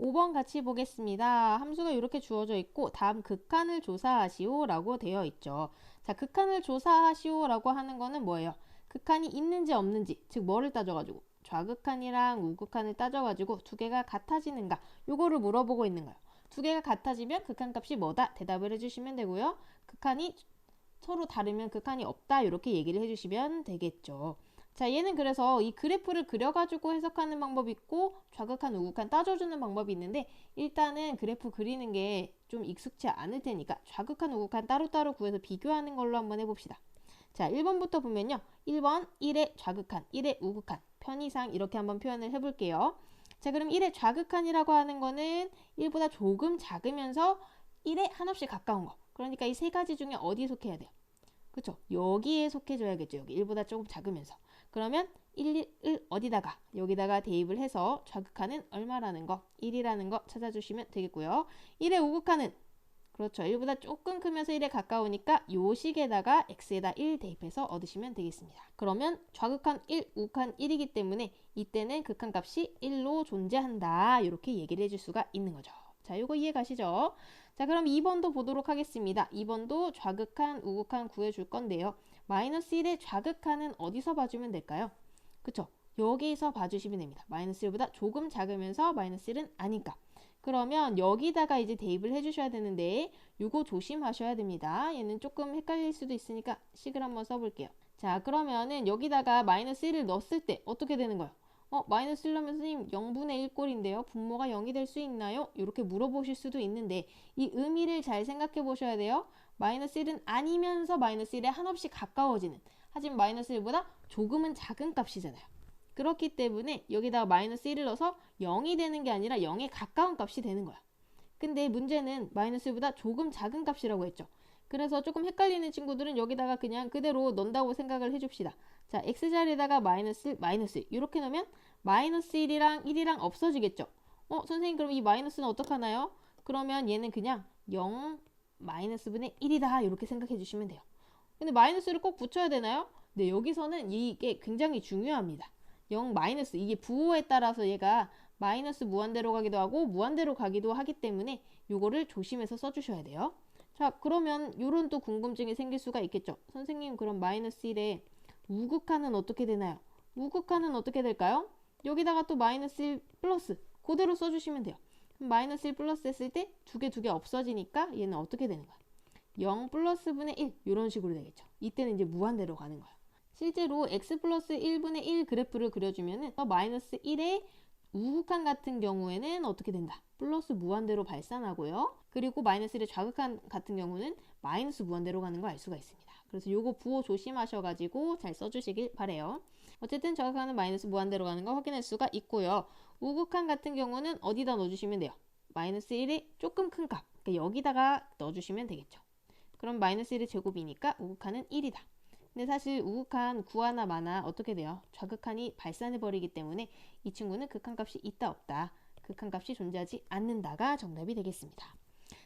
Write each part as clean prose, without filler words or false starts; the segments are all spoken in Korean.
5번 같이 보겠습니다. 함수가 이렇게 주어져 있고 다음 극한을 조사하시오 라고 되어 있죠. 자, 극한을 조사하시오 라고 하는 거는 뭐예요? 극한이 있는지 없는지, 즉 뭐를 따져가지고 좌극한이랑 우극한을 따져가지고 두 개가 같아지는가 요거를 물어보고 있는 거예요. 두 개가 같아지면 극한값이 뭐다? 대답을 해주시면 되고요. 극한이 서로 다르면 극한이 없다 이렇게 얘기를 해주시면 되겠죠. 자, 얘는 그래서 이 그래프를 그려가지고 해석하는 방법이 있고 좌극한, 우극한 따져주는 방법이 있는데 일단은 그래프 그리는 게 좀 익숙치 않을 테니까 좌극한, 우극한 따로따로 구해서 비교하는 걸로 한번 해봅시다. 자, 1번부터 보면요. 1번 1의 좌극한, 1의 우극한, 편의상 이렇게 한번 표현을 해볼게요. 자, 그럼 1의 좌극한이라고 하는 거는 1보다 조금 작으면서 1에 한없이 가까운 거. 그러니까 이 세 가지 중에 어디에 속해야 돼요? 그쵸? 여기에 속해줘야겠죠. 여기 1보다 조금 작으면서. 그러면 1을 어디다가? 여기다가 대입을 해서 좌극한은 얼마라는 거? 1이라는 거 찾아주시면 되겠고요. 1의 우극한은 그렇죠. 1보다 조금 크면서 1에 가까우니까 요 식에다가 x에다 1 대입해서 얻으시면 되겠습니다. 그러면 좌극한 1, 우극한 1이기 때문에 이때는 극한값이 1로 존재한다. 이렇게 얘기를 해줄 수가 있는 거죠. 자, 요거 이해 가시죠? 자, 그럼 2번도 보도록 하겠습니다. 2번도 좌극한, 우극한 구해줄 건데요. 마이너스 1의 좌극한은 어디서 봐주면 될까요? 그쵸? 여기서 봐주시면 됩니다. 마이너스 1보다 조금 작으면서 마이너스 1은 아니까. 그러면 여기다가 이제 대입을 해주셔야 되는데 이거 조심하셔야 됩니다. 얘는 조금 헷갈릴 수도 있으니까 식을 한번 써볼게요. 자, 그러면은 여기다가 마이너스 1을 넣었을 때 어떻게 되는 거예요? 마이너스 1 넣으면 선생님 0분의 1 꼴인데요. 분모가 0이 될 수 있나요? 이렇게 물어보실 수도 있는데 이 의미를 잘 생각해 보셔야 돼요. 마이너스 1은 아니면서 마이너스 1에 한없이 가까워지는 하지만 마이너스 1보다 조금은 작은 값이잖아요. 그렇기 때문에 여기다가 마이너스 1을 넣어서 0이 되는 게 아니라 0에 가까운 값이 되는 거야. 근데 문제는 마이너스 1보다 조금 작은 값이라고 했죠. 그래서 조금 헷갈리는 친구들은 여기다가 그냥 그대로 넣는다고 생각을 해줍시다. 자, x자리에다가 마이너스 1, 마이너스 1 이렇게 넣으면 마이너스 1이랑 1이랑 없어지겠죠. 선생님 그럼 이 마이너스는 어떡하나요? 그러면 얘는 그냥 0 마이너스 분의 1이다 이렇게 생각해 주시면 돼요. 근데 마이너스를 꼭 붙여야 되나요? 네, 여기서는 이게 굉장히 중요합니다. 0 마이너스 이게 부호에 따라서 얘가 마이너스 무한대로 가기도 하고 무한대로 가기도 하기 때문에 요거를 조심해서 써주셔야 돼요. 자, 그러면 요런 또 궁금증이 생길 수가 있겠죠. 선생님 그럼 마이너스 1에 우극한은 어떻게 되나요? 우극한은 어떻게 될까요? 여기다가 또 마이너스 1 플러스 그대로 써주시면 돼요. 마이너스 1 플러스 했을 때 두 개 없어지니까 얘는 어떻게 되는 거야? 0 플러스 분의 1 이런 식으로 되겠죠. 이때는 이제 무한대로 가는 거예요. 실제로 x 플러스 1분의 1 그래프를 그려주면은 마이너스 1의 우극한 같은 경우에는 어떻게 된다? 플러스 무한대로 발산하고요. 그리고 마이너스 1의 좌극한 같은 경우는 마이너스 무한대로 가는 걸 알 수가 있습니다. 그래서 요거 부호 조심하셔가지고 잘 써주시길 바래요. 어쨌든 좌극한은 마이너스 무한대로 가는 거 확인할 수가 있고요. 우극한 같은 경우는 어디다 넣어주시면 돼요? 마이너스 1의 조금 큰 값. 그러니까 여기다가 넣어주시면 되겠죠. 그럼 마이너스 1의 제곱이니까 우극한은 1이다. 근데 사실 우극한 구하나 마나 어떻게 돼요? 좌극한이 발산해버리기 때문에 이 친구는 극한값이 있다 없다. 극한값이 존재하지 않는다가 정답이 되겠습니다.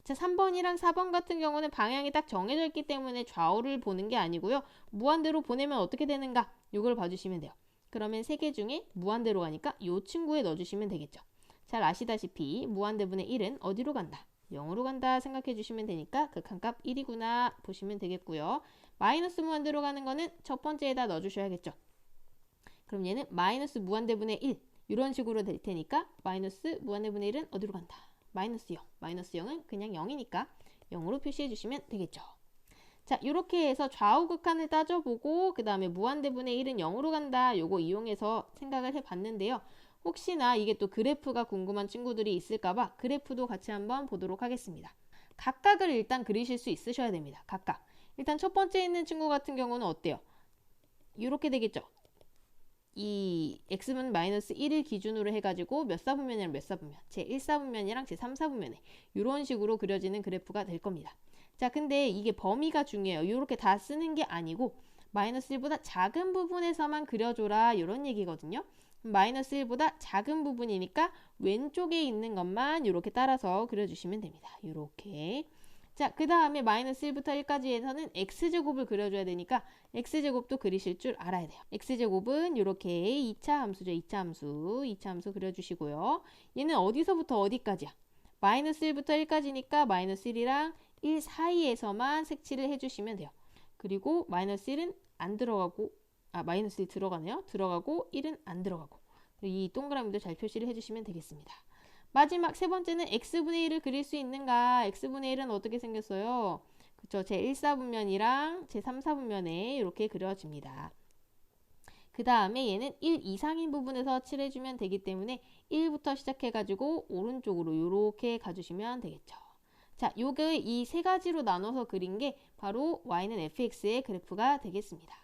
자, 3번이랑 4번 같은 경우는 방향이 딱 정해져 있기 때문에 좌우를 보는 게 아니고요. 무한대로 보내면 어떻게 되는가? 이걸 봐주시면 돼요. 그러면 세 개 중에 무한대로 가니까 이 친구에 넣어주시면 되겠죠. 잘 아시다시피 무한대분의 1은 어디로 간다? 0으로 간다 생각해 주시면 되니까 극한값 1이구나 보시면 되겠고요. 마이너스 무한대로 가는 거는 첫 번째에다 넣어주셔야겠죠. 그럼 얘는 마이너스 무한대분의 1 이런 식으로 될 테니까 마이너스 무한대분의 1은 어디로 간다? 마이너스 0. 마이너스 0은 그냥 0이니까 0으로 표시해 주시면 되겠죠. 자, 이렇게 해서 좌우 극한을 따져보고 그 다음에 무한대분의 1은 0으로 간다. 요거 이용해서 생각을 해봤는데요. 혹시나 이게 또 그래프가 궁금한 친구들이 있을까봐 그래프도 같이 한번 보도록 하겠습니다. 각각을 일단 그리실 수 있으셔야 됩니다. 각각. 일단 첫 번째 있는 친구 같은 경우는 어때요? 이렇게 되겠죠. 이 x는 마이너스 1을 기준으로 해가지고 몇 사분면이랑 몇 사분면 제1사분면이랑 제3사분면에 이런 식으로 그려지는 그래프가 될 겁니다. 자, 근데 이게 범위가 중요해요. 이렇게 다 쓰는 게 아니고 마이너스 1보다 작은 부분에서만 그려줘라 이런 얘기거든요. 마이너스 1보다 작은 부분이니까 왼쪽에 있는 것만 이렇게 따라서 그려주시면 됩니다. 이렇게. 자, 그 다음에 마이너스 1부터 1까지에서는 x제곱을 그려줘야 되니까 x제곱도 그리실 줄 알아야 돼요. x제곱은 이렇게 2차 함수죠. 2차 함수 그려주시고요. 얘는 어디서부터 어디까지야? 마이너스 1부터 1까지니까 마이너스 1이랑 1 사이에서만 색칠을 해주시면 돼요. 그리고 마이너스 1은 안 들어가고, 마이너스 1 들어가네요. 들어가고 1은 안 들어가고. 이 동그라미도 잘 표시를 해주시면 되겠습니다. 마지막 세 번째는 x분의 1을 그릴 수 있는가? x분의 1은 어떻게 생겼어요? 그쵸? 제 1사분면이랑 제 3사분면에 이렇게 그려집니다. 그 다음에 얘는 1 이상인 부분에서 칠해주면 되기 때문에 1부터 시작해가지고 오른쪽으로 이렇게 가주시면 되겠죠. 자, 요게 이 세 가지로 나눠서 그린 게 바로 y는 fx의 그래프가 되겠습니다.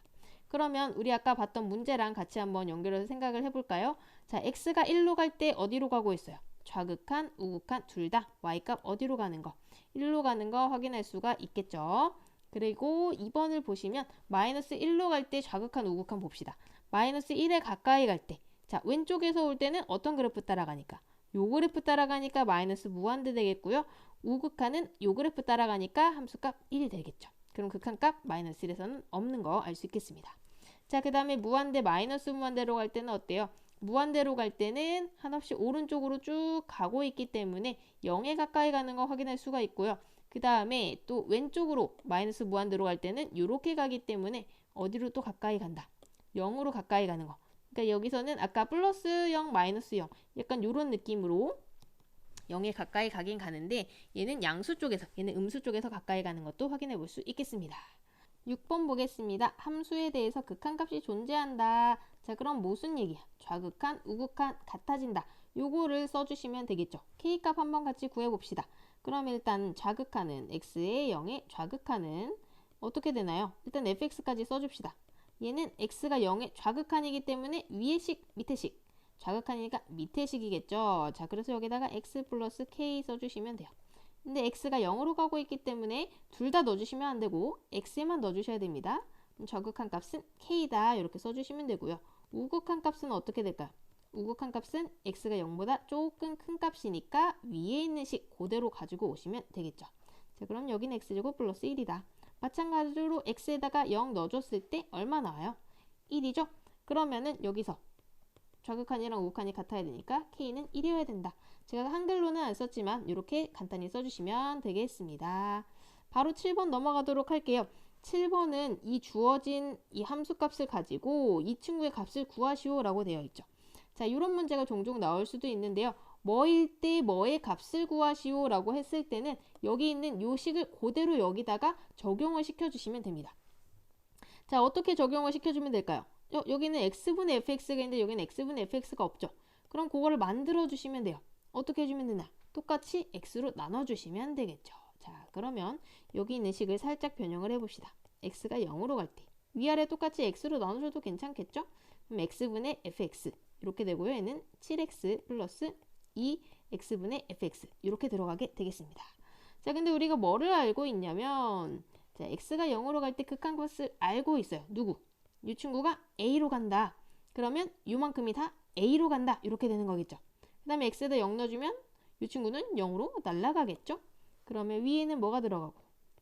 그러면 우리 아까 봤던 문제랑 같이 한번 연결해서 생각을 해볼까요? 자, x가 1로 갈 때 어디로 가고 있어요? 좌극한, 우극한 둘 다 y값 어디로 가는 거? 1로 가는 거 확인할 수가 있겠죠. 그리고 2번을 보시면 마이너스 1로 갈 때 좌극한, 우극한 봅시다. 마이너스 1에 가까이 갈 때, 자, 왼쪽에서 올 때는 어떤 그래프 따라가니까? 요 그래프 따라가니까 마이너스 무한대 되겠고요. 우극한은 요 그래프 따라가니까 함수값 1이 되겠죠. 그럼 극한값 마이너스 1에서는 없는 거 알 수 있겠습니다. 자, 그 다음에 무한대, 마이너스 무한대로 갈 때는 어때요? 무한대로 갈 때는 한없이 오른쪽으로 쭉 가고 있기 때문에 0에 가까이 가는 거 확인할 수가 있고요. 그 다음에 또 왼쪽으로 마이너스 무한대로 갈 때는 이렇게 가기 때문에 어디로 또 가까이 간다. 0으로 가까이 가는 거. 그러니까 여기서는 아까 플러스 0, 마이너스 0 약간 이런 느낌으로 0에 가까이 가긴 가는데 얘는 양수 쪽에서, 얘는 음수 쪽에서 가까이 가는 것도 확인해 볼 수 있겠습니다. 6번 보겠습니다. 함수에 대해서 극한값이 존재한다. 자, 그럼 무슨 얘기야? 좌극한, 우극한 같아진다. 요거를 써주시면 되겠죠. k값 한번 같이 구해봅시다. 그럼 일단 좌극한은 x의 0의 좌극한은 어떻게 되나요? 일단 fx까지 써줍시다. 얘는 x가 0의 좌극한이기 때문에 위의 식, 밑의 식. 좌극한이니까 밑의 식이겠죠. 자, 그래서 여기다가 x 플러스 k 써주시면 돼요. 근데 x가 0으로 가고 있기 때문에 둘 다 넣어주시면 안 되고 x에만 넣어주셔야 됩니다. 좌극한 값은 k다 이렇게 써주시면 되고요. 우극한 값은 어떻게 될까요? 우극한 값은 x가 0보다 조금 큰 값이니까 위에 있는 식 그대로 가지고 오시면 되겠죠. 자, 그럼 여기는 x제곱 플러스 1이다. 마찬가지로 x에다가 0 넣어줬을 때 얼마 나와요? 1이죠? 그러면은 여기서 좌극한이랑 우극한이 같아야 되니까 k는 1이어야 된다. 제가 한글로는 안 썼지만 이렇게 간단히 써주시면 되겠습니다. 바로 7번 넘어가도록 할게요. 7번은 이 주어진 이 함수값을 가지고 이 친구의 값을 구하시오 라고 되어 있죠. 자, 이런 문제가 종종 나올 수도 있는데요. 뭐일 때 뭐의 값을 구하시오 라고 했을 때는 여기 있는 요 식을 그대로 여기다가 적용을 시켜주시면 됩니다. 자, 어떻게 적용을 시켜주면 될까요? 여기는 x분의 fx가 있는데 여기는 x분의 fx가 없죠. 그럼 그거를 만들어 주시면 돼요. 어떻게 해주면 되나? 똑같이 x로 나눠주시면 되겠죠. 자, 그러면 여기 있는 식을 살짝 변형을 해봅시다. x가 0으로 갈 때 위아래 똑같이 x로 나눠줘도 괜찮겠죠? 그럼 x분의 fx 이렇게 되고요. 얘는 7x 플러스 2x분의 fx 이렇게 들어가게 되겠습니다. 자, 근데 우리가 뭐를 알고 있냐면 자, x가 0으로 갈 때 극한값을 알고 있어요. 누구? 이 친구가 a로 간다. 그러면 요만큼이 다 a로 간다. 이렇게 되는 거겠죠. 그 다음에 x에다 0 넣어주면 이 친구는 0으로 날아가겠죠. 그러면 위에는 뭐가 들어가고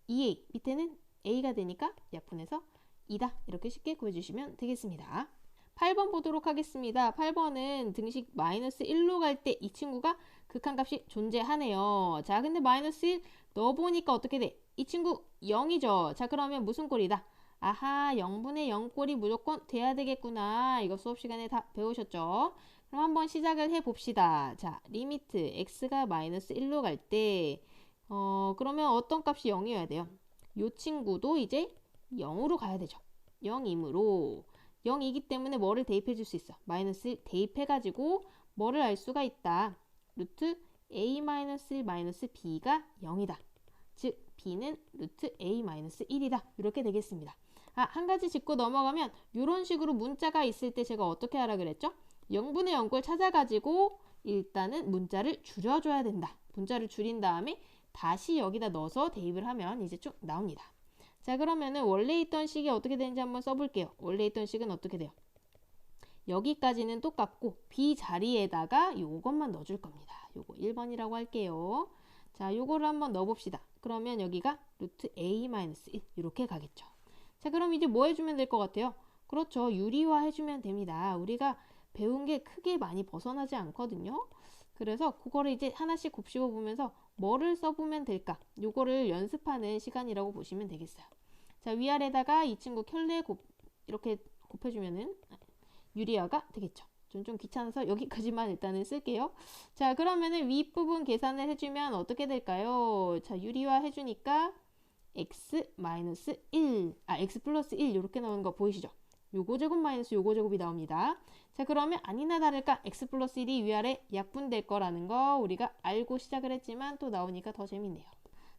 2a, 밑에는 a가 되니까 약분해서 2다. 이렇게 쉽게 구해주시면 되겠습니다. 8번 보도록 하겠습니다. 8번은 등식 마이너스 1로 갈 때 이 친구가 극한값이 존재하네요. 자, 근데 마이너스 1 넣어보니까 어떻게 돼? 이 친구 0이죠. 자, 그러면 무슨 꼴이다? 아하, 0분의 0 꼴이 무조건 돼야 되겠구나. 이거 수업 시간에 다 배우셨죠? 그럼 한번 시작을 해봅시다. 자, 리미트 x가 마이너스 1로 갈 때 그러면 어떤 값이 0이어야 돼요? 이 친구도 이제 0으로 가야 되죠. 0이므로 0이기 때문에 뭐를 대입해 줄 수 있어? 마이너스 1 대입해가지고 뭐를 알 수가 있다. 루트 a 마이너스 1 마이너스 b가 0이다. 즉 b는 루트 a 마이너스 1이다. 이렇게 되겠습니다. 한 가지 짚고 넘어가면 이런 식으로 문자가 있을 때 제가 어떻게 하라 그랬죠? 0분의 0꼴 찾아가지고 일단은 문자를 줄여줘야 된다. 문자를 줄인 다음에 다시 여기다 넣어서 대입을 하면 이제 쭉 나옵니다. 자, 그러면은 원래 있던 식이 어떻게 되는지 한번 써볼게요. 원래 있던 식은 어떻게 돼요? 여기까지는 똑같고 b 자리에다가 요것만 넣어줄 겁니다. 요거 1번이라고 할게요. 자, 요거를 한번 넣어봅시다. 그러면 여기가 루트 a-1 이렇게 가겠죠. 자, 그럼 이제 뭐 해주면 될 것 같아요? 그렇죠. 유리화 해주면 됩니다. 우리가 배운 게 크게 많이 벗어나지 않거든요. 그래서 그거를 이제 하나씩 곱씹어 보면서 뭐를 써보면 될까? 요거를 연습하는 시간이라고 보시면 되겠어요. 자, 위아래다가 이 친구 켤레 이렇게 곱해주면은 유리화가 되겠죠. 좀 귀찮아서 여기까지만 일단은 쓸게요. 자, 그러면은 윗부분 계산을 해주면 어떻게 될까요? 자, 유리화 해주니까 x 플러스 1 이렇게 나오는 거 보이시죠? 요거 제곱 마이너스 요거 제곱이 나옵니다. 자, 그러면 아니나 다를까 x 플러스 1이 위아래 약분될 거라는 거 우리가 알고 시작을 했지만 또 나오니까 더 재밌네요.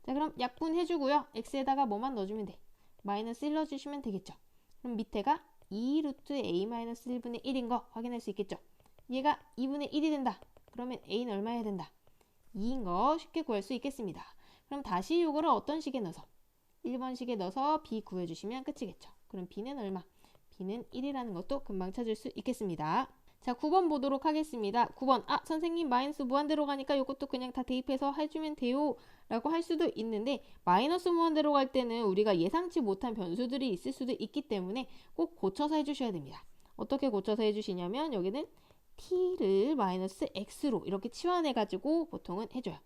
자, 그럼 약분해주고요. x에다가 뭐만 넣어주면 돼? 마이너스 1 넣어주시면 되겠죠. 그럼 밑에가 2 루트 a-1분의 1인 거 확인할 수 있겠죠. 얘가 2분의 1이 된다. 그러면 a는 얼마 해야 된다? 2인 거 쉽게 구할 수 있겠습니다. 그럼 다시 이거를 어떤 식에 넣어서 1번식에 넣어서 b 구해주시면 끝이겠죠. 그럼 b는 얼마? b는 1이라는 것도 금방 찾을 수 있겠습니다. 자, 9번 보도록 하겠습니다. 9번, 선생님 마이너스 무한대로 가니까 이것도 그냥 다 대입해서 해주면 돼요 라고 할 수도 있는데, 마이너스 무한대로 갈 때는 우리가 예상치 못한 변수들이 있을 수도 있기 때문에 꼭 고쳐서 해주셔야 됩니다. 어떻게 고쳐서 해주시냐면 여기는 t를 마이너스 x로 이렇게 치환해가지고 보통은 해줘요.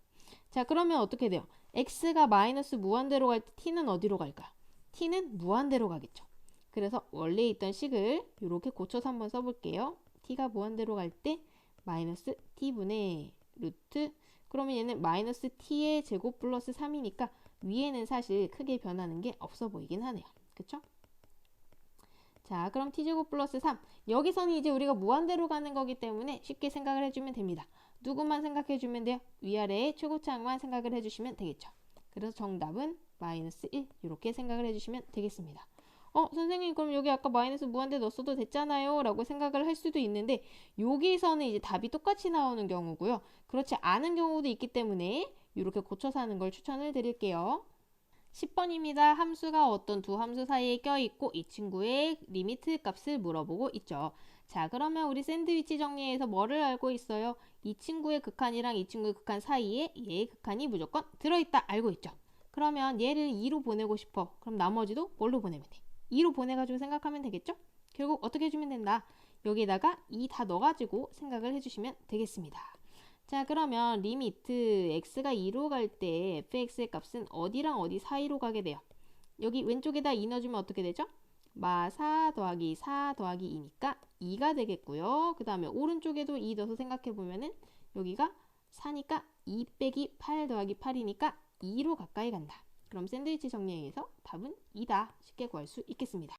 자, 그러면 어떻게 돼요? x가 마이너스 무한대로 갈 때 t는 어디로 갈까요? t는 무한대로 가겠죠. 그래서 원래 있던 식을 이렇게 고쳐서 한번 써볼게요. t가 무한대로 갈 때 마이너스 t분의 루트, 그러면 얘는 마이너스 t의 제곱 플러스 3이니까 위에는 사실 크게 변하는 게 없어 보이긴 하네요. 그쵸? 자, 그럼 t제곱 플러스 3. 여기서는 이제 우리가 무한대로 가는 거기 때문에 쉽게 생각을 해주면 됩니다. 누구만 생각해주면 돼요? 위아래의 최고차항만 생각을 해주시면 되겠죠. 그래서 정답은 마이너스 1 이렇게 생각을 해주시면 되겠습니다. 선생님 그럼 여기 아까 마이너스 무한대 넣었어도 됐잖아요 라고 생각을 할 수도 있는데, 여기서는 이제 답이 똑같이 나오는 경우고요. 그렇지 않은 경우도 있기 때문에 이렇게 고쳐서 하는 걸 추천을 드릴게요. 10번입니다. 함수가 어떤 두 함수 사이에 껴있고 이 친구의 리미트 값을 물어보고 있죠. 자, 그러면 우리 샌드위치 정리에서 뭐를 알고 있어요? 이 친구의 극한이랑 이 친구의 극한 사이에 얘의 극한이 무조건 들어있다 알고 있죠. 그러면 얘를 2로 보내고 싶어. 그럼 나머지도 뭘로 보내면 돼? 2로 보내가지고 생각하면 되겠죠? 결국 어떻게 해주면 된다? 여기다가 2 다 넣어가지고 생각을 해주시면 되겠습니다. 자, 그러면 리미트 x가 2로 갈 때 fx의 값은 어디랑 어디 사이로 가게 돼요? 여기 왼쪽에다 2 넣어주면 어떻게 되죠? 마 4 더하기 4 더하기 2니까 2가 되겠고요. 그 다음에 오른쪽에도 2 넣어서 생각해보면은 여기가 4니까 2 빼기 8 더하기 8이니까 2로 가까이 간다. 그럼 샌드위치 정리에서 답은 2다. 쉽게 구할 수 있겠습니다.